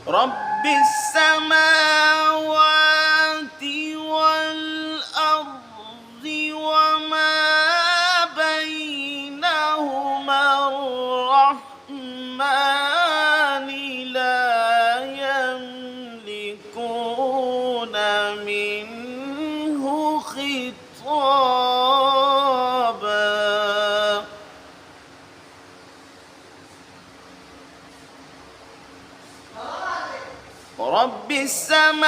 رب السماوات والأرض وما بينهما الرحمن لا يملكون منه خطابا رب السماوات